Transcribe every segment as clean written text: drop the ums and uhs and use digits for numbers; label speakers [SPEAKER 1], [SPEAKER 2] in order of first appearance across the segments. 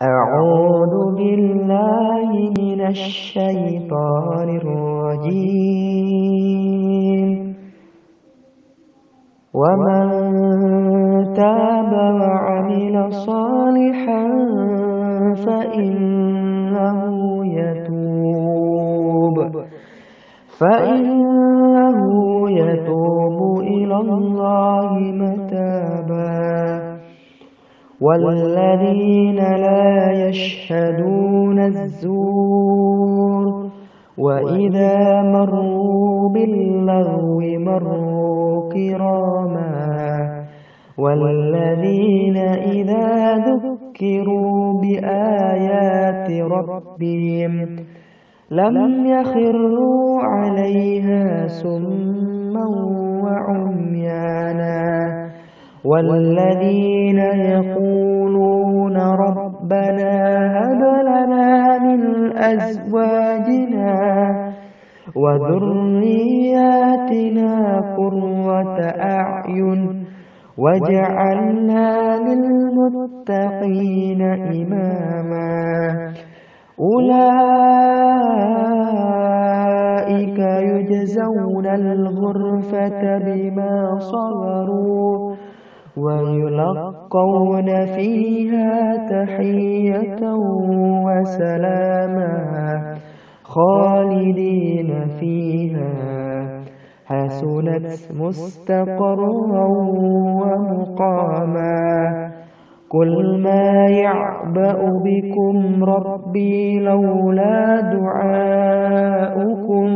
[SPEAKER 1] أعوذ بالله من الشيطان الرجيم ومن تاب وعمل صالحا فإنه يتوب إلى الله متابا والذين لا يشهدون الزور وإذا مروا باللغو مروا كراما والذين إذا ذكروا بآيات ربهم لم يخروا عليها سما وعميانا والذين يقولون ربنا هب لنا من أزواجنا وذرياتنا قرة أعين واجعلنا للمتقين إماما أولئك يجزون الغرفة بما صبروا ويلقون فيها تحية وسلاما خالدين فيها حسنت مستقرا ومقاما قل ما يعبأ بكم ربي لولا دعاؤكم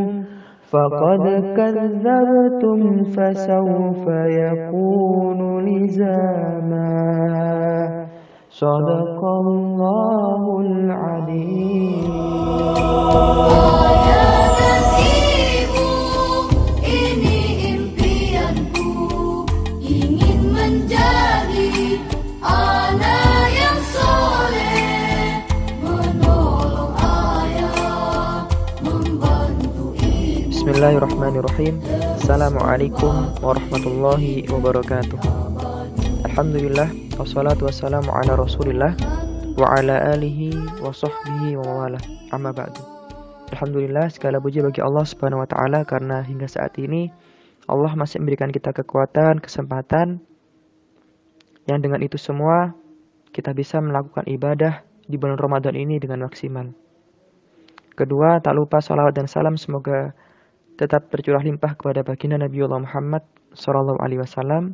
[SPEAKER 1] فقد كذبتم فسوف يكون لزاما صدق الله العظيم. Bismillahirrahmanirrahim. Assalamualaikum warahmatullahi wabarakatuh. Alhamdulillah, wassalatu wassalamu ala rasulillah wa ala alihi wa sahbihi wa mawala. Amma ba'du. Alhamdulillah, segala puji bagi Allah subhanahu wa ta'ala karena hingga saat ini Allah masih memberikan kita kekuatan, kesempatan yang dengan itu semua kita bisa melakukan ibadah di bulan Ramadan ini dengan maksimal. Kedua, tak lupa salawat dan salam semoga tetap tercurah limpah kepada baginda Nabiullah Muhammad SAW.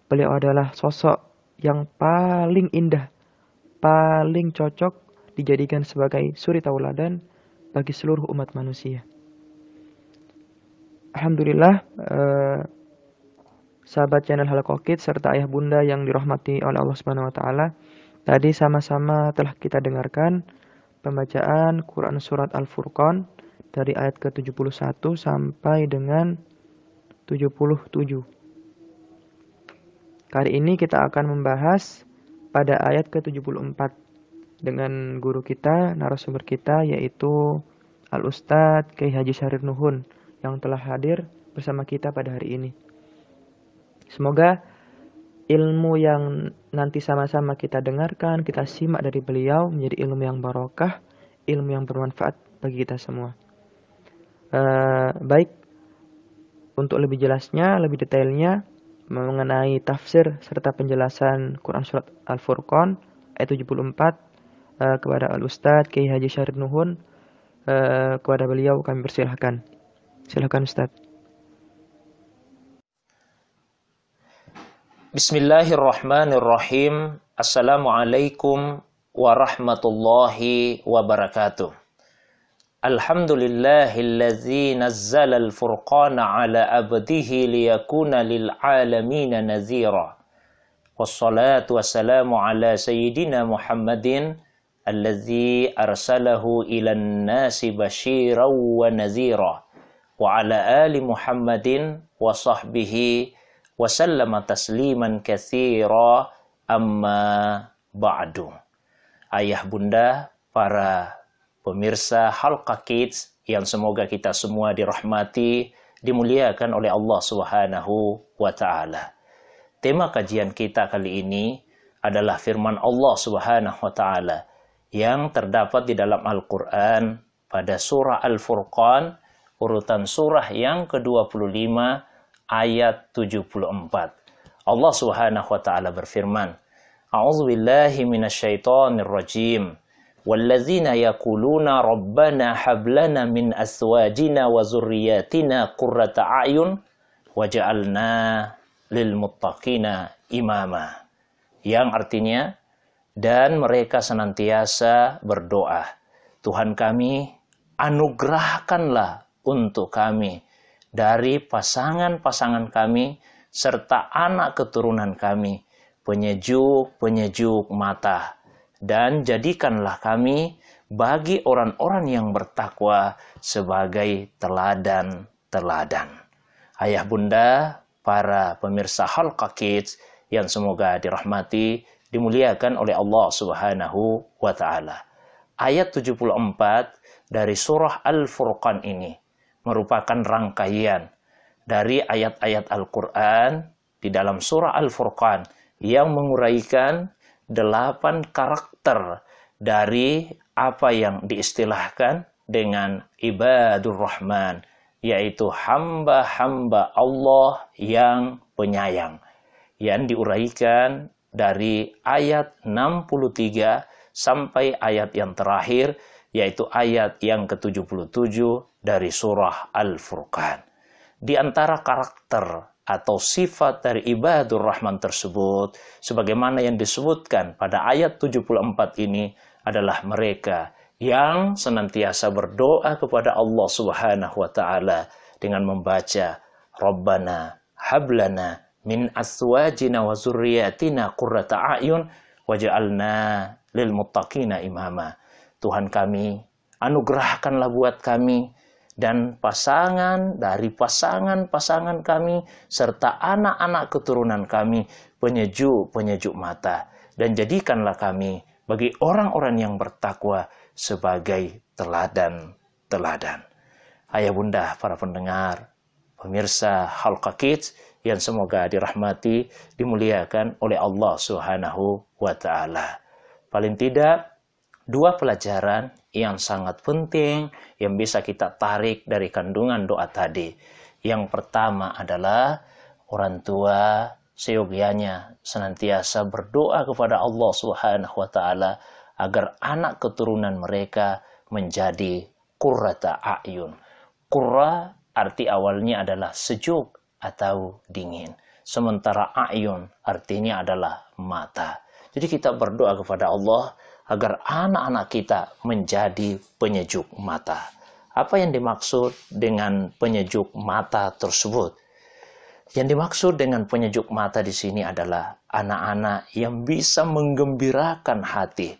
[SPEAKER 1] Beliau adalah sosok yang paling indah, paling cocok dijadikan sebagai suri tauladan bagi seluruh umat manusia. Alhamdulillah, sahabat channel Halaqah Kids serta ayah bunda yang dirahmati oleh Allah Subhanahu Wa Taala, tadi sama-sama telah kita dengarkan pembacaan Quran Surat Al-Furqan dari ayat ke-71 sampai dengan 77. Kali ini kita akan membahas pada ayat ke-74 dengan guru kita, narasumber kita, yaitu Al-Ustadz Kiai Haji Syarif Nuhun yang telah hadir bersama kita pada hari ini. Semoga ilmu yang nanti sama-sama kita dengarkan, kita simak dari beliau menjadi ilmu yang barokah, ilmu yang bermanfaat bagi kita semua. Baik, untuk lebih jelasnya, lebih detailnya mengenai tafsir serta penjelasan Quran Surat Al-Furqan ayat 74 kepada Al-Ustadz Kiai Haji Syarif Nuhun, kepada beliau kami persilahkan. Silakan Ustadz.
[SPEAKER 2] Bismillahirrahmanirrahim. Assalamualaikum warahmatullahi wabarakatuh. Alhamdulillahilladzi nazzala al-furqana ala abdihi liyakuna lil'alamina nadhira. Wassalatu wassalamu ala sayyidina Muhammadin alladzi arsalahu ilan nasi basyiran wa nadhira. Wa ala ali Muhammadin wa sahbihi wa sallama tasliman katsira, amma ba'du. Ayah bunda, para pemirsa Halaqah Kids yang semoga kita semua dirahmati, dimuliakan oleh Allah Subhanahu wa Ta'ala. Tema kajian kita kali ini adalah firman Allah Subhanahu wa Ta'ala yang terdapat di dalam Al-Quran pada surah Al-Furqan, urutan surah yang ke-25 ayat 74. Allah Subhanahu wa taala berfirman, A'udzubillahi minasyaitonir rajim. Walladzina yaquluna rabbana hab lana min azwajina wa dzurriyyatina qurrata a'yun waj'alna lil muttaqina imama. Yang artinya, dan mereka senantiasa berdoa, Tuhan kami, anugerahkanlah untuk kami dari pasangan-pasangan kami serta anak keturunan kami penyejuk-penyejuk mata, dan jadikanlah kami bagi orang-orang yang bertakwa sebagai teladan-teladan. Ayah bunda, para pemirsa Halqa Kids yang semoga dirahmati, dimuliakan oleh Allah Subhanahu wa taala. Ayat 74 dari surah Al-Furqan ini merupakan rangkaian dari ayat-ayat Al-Quran di dalam surah Al-Furqan yang menguraikan 8 karakter dari apa yang diistilahkan dengan ibadur rahman, yaitu hamba-hamba Allah yang penyayang, yang diuraikan dari ayat 63 sampai ayat yang terakhir, yaitu ayat yang ke-77 dari surah Al-Furqan. Di antara karakter atau sifat dari ibadur rahman tersebut, sebagaimana yang disebutkan pada ayat 74 ini, adalah mereka yang senantiasa berdoa kepada Allah Subhanahu wa taala dengan membaca Rabbana hablana min azwajina wa dzurriyyatina qurrata a'yun waj'alna lil muttaqina imama. Tuhan kami, anugerahkanlah buat kami dan dari pasangan-pasangan kami serta anak-anak keturunan kami penyejuk-penyejuk mata, dan jadikanlah kami bagi orang-orang yang bertakwa sebagai teladan-teladan. Ayah bunda, para pendengar, pemirsa Halqa Kids yang semoga dirahmati, dimuliakan oleh Allah Subhanahu wa taala. Paling tidak 2 pelajaran yang sangat penting yang bisa kita tarik dari kandungan doa tadi. Yang pertama adalah orang tua seyogianya senantiasa berdoa kepada Allah Subhanahu wa taala agar anak keturunan mereka menjadi qurrata a'yun. Qurra arti awalnya adalah sejuk atau dingin, sementara a'yun artinya adalah mata. Jadi kita berdoa kepada Allah agar anak-anak kita menjadi penyejuk mata. Apa yang dimaksud dengan penyejuk mata tersebut? Yang dimaksud dengan penyejuk mata di sini adalah anak-anak yang bisa menggembirakan hati.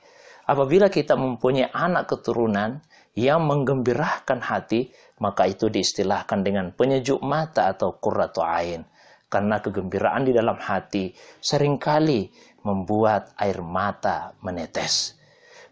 [SPEAKER 2] Apabila kita mempunyai anak keturunan yang menggembirakan hati, maka itu diistilahkan dengan penyejuk mata atau qurratu ain. Karena kegembiraan di dalam hati seringkali membuat air mata menetes.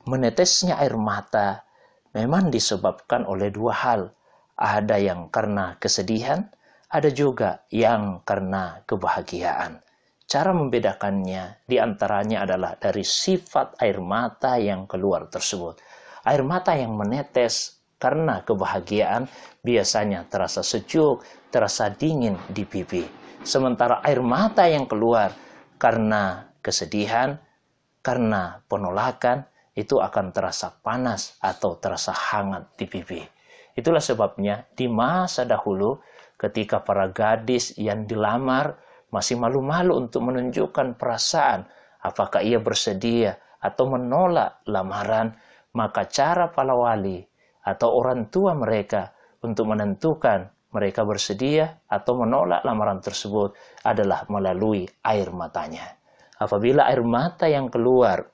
[SPEAKER 2] Menetesnya air mata memang disebabkan oleh 2 hal. Ada yang karena kesedihan, ada juga yang karena kebahagiaan. Cara membedakannya diantaranya adalah dari sifat air mata yang keluar tersebut. Air mata yang menetes karena kebahagiaan biasanya terasa sejuk, terasa dingin di pipi. Sementara air mata yang keluar karena kesedihan, karena penolakan, itu akan terasa panas atau terasa hangat di pipi. Itulah sebabnya di masa dahulu ketika para gadis yang dilamar masih malu-malu untuk menunjukkan perasaan apakah ia bersedia atau menolak lamaran, maka cara para wali atau orang tua mereka untuk menentukan mereka bersedia atau menolak lamaran tersebut adalah melalui air matanya. Apabila air mata yang keluar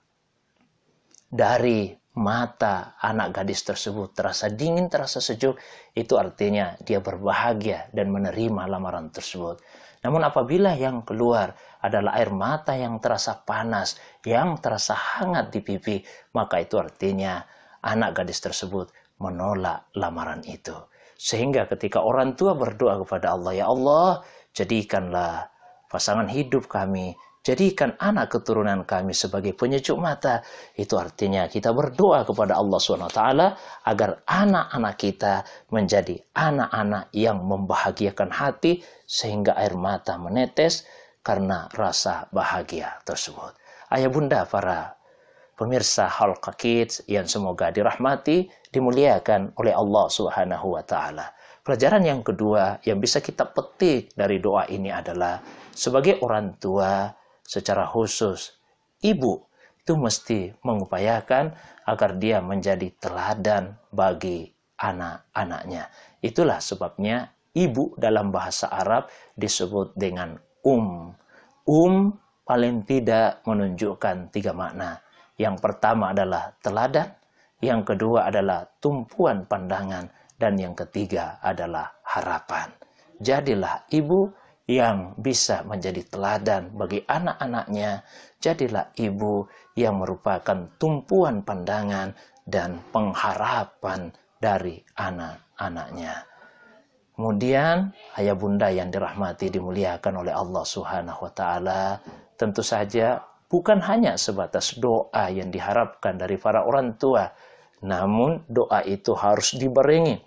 [SPEAKER 2] dari mata anak gadis tersebut terasa dingin, terasa sejuk, itu artinya dia berbahagia dan menerima lamaran tersebut. Namun apabila yang keluar adalah air mata yang terasa panas, yang terasa hangat di pipi, maka itu artinya anak gadis tersebut menolak lamaran itu. Sehingga ketika orang tua berdoa kepada Allah, ya Allah, jadikanlah pasangan hidup kami jadikan anak keturunan kami sebagai penyejuk mata. Itu artinya kita berdoa kepada Allah SWT agar anak-anak kita menjadi anak-anak yang membahagiakan hati sehingga air mata menetes karena rasa bahagia tersebut. Ayah bunda para pemirsa Halqa Kids yang semoga dirahmati, dimuliakan oleh Allah Subhanahu wa taala. Pelajaran yang kedua yang bisa kita petik dari doa ini adalah sebagai orang tua, secara khusus ibu itu mesti mengupayakan agar dia menjadi teladan bagi anak-anaknya. Itulah sebabnya ibu dalam bahasa Arab disebut dengan paling tidak menunjukkan 3 makna. Yang pertama adalah teladan, yang kedua adalah tumpuan pandangan, dan yang ketiga adalah harapan. Jadilah ibu yang bisa menjadi teladan bagi anak-anaknya. Jadilah ibu yang merupakan tumpuan pandangan dan pengharapan dari anak-anaknya. Kemudian ayah bunda yang dirahmati dimuliakan oleh Allah Subhanahu wa taala, tentu saja bukan hanya sebatas doa yang diharapkan dari para orang tua, namun doa itu harus dibarengi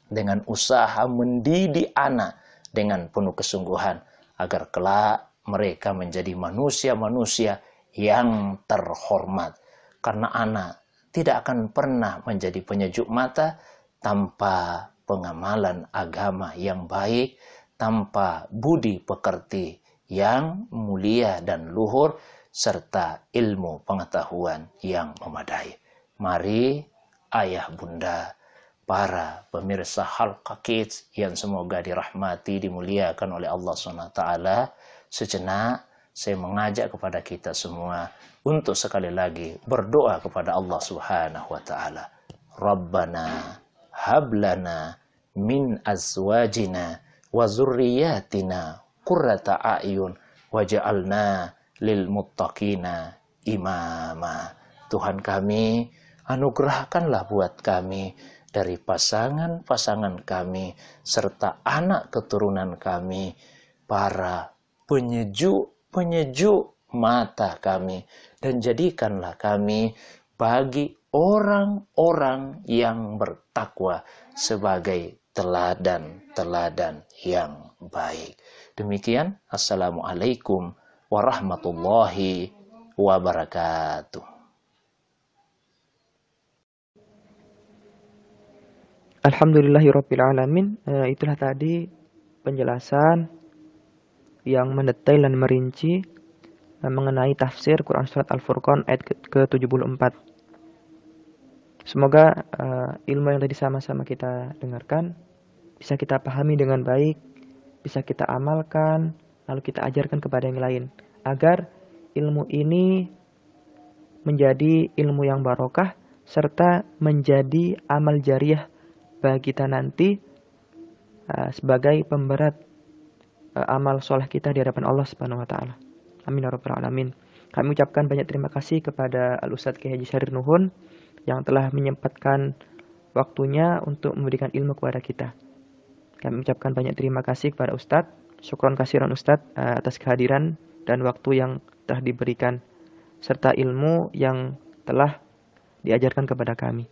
[SPEAKER 2] dengan usaha mendidik anak dengan penuh kesungguhan agar kelak mereka menjadi manusia-manusia yang terhormat. Karena anak tidak akan pernah menjadi penyejuk mata tanpa pengamalan agama yang baik, tanpa budi pekerti yang mulia dan luhur, serta ilmu pengetahuan yang memadai. Mari ayah bunda, para pemirsa Halqa Kids yang semoga dirahmati, dimuliakan oleh Allah SWT, sejenak saya mengajak kepada kita semua untuk sekali lagi berdoa kepada Allah Subhanahu wa taala. Rabbana hablana min azwajina wa zurriyatina qurrata a'yun waj'alna lil muttaqina imama. Tuhan kami, anugerahkanlah buat kami dari pasangan-pasangan kami serta anak keturunan kami para penyejuk mata kami, dan jadikanlah kami bagi orang-orang yang bertakwa sebagai teladan-teladan yang baik. Demikian, assalamualaikum warahmatullahi wabarakatuh.
[SPEAKER 1] Alhamdulillahirrabbilalamin. Itulah tadi penjelasan yang mendetail dan merinci mengenai tafsir Quran Surat Al-Furqan ayat ke-74. Semoga ilmu yang tadi sama-sama kita dengarkan bisa kita pahami dengan baik, bisa kita amalkan, lalu kita ajarkan kepada yang lain, agar ilmu ini menjadi ilmu yang barokah serta menjadi amal jariah bagi kita nanti sebagai pemberat amal soleh kita di hadapan Allah Subhanahu wa taala. Amin ya rabbal alamin. Kami ucapkan banyak terima kasih kepada Al-Ustadz Kiai Haji Syahrir Nuhun yang telah menyempatkan waktunya untuk memberikan ilmu kepada kita. Kami ucapkan banyak terima kasih kepada Ustadz. Syukron kasiran Ustadz atas kehadiran dan waktu yang telah diberikan serta ilmu yang telah diajarkan kepada kami.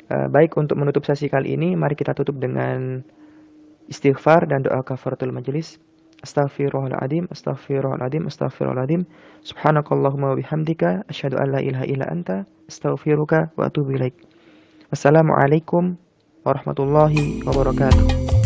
[SPEAKER 1] Baik, untuk menutup sesi kali ini, mari kita tutup dengan istighfar dan doa kafaratul majelis. Astaghfirullahaladzim, astaghfirullahaladzim, astaghfirullahaladzim. Subhanakallahumma wa bihamdika, asyhadu an la ilaha illa anta, astaghfiruka wa atubu ilaik. Wassalamualaikum warahmatullahi wabarakatuh.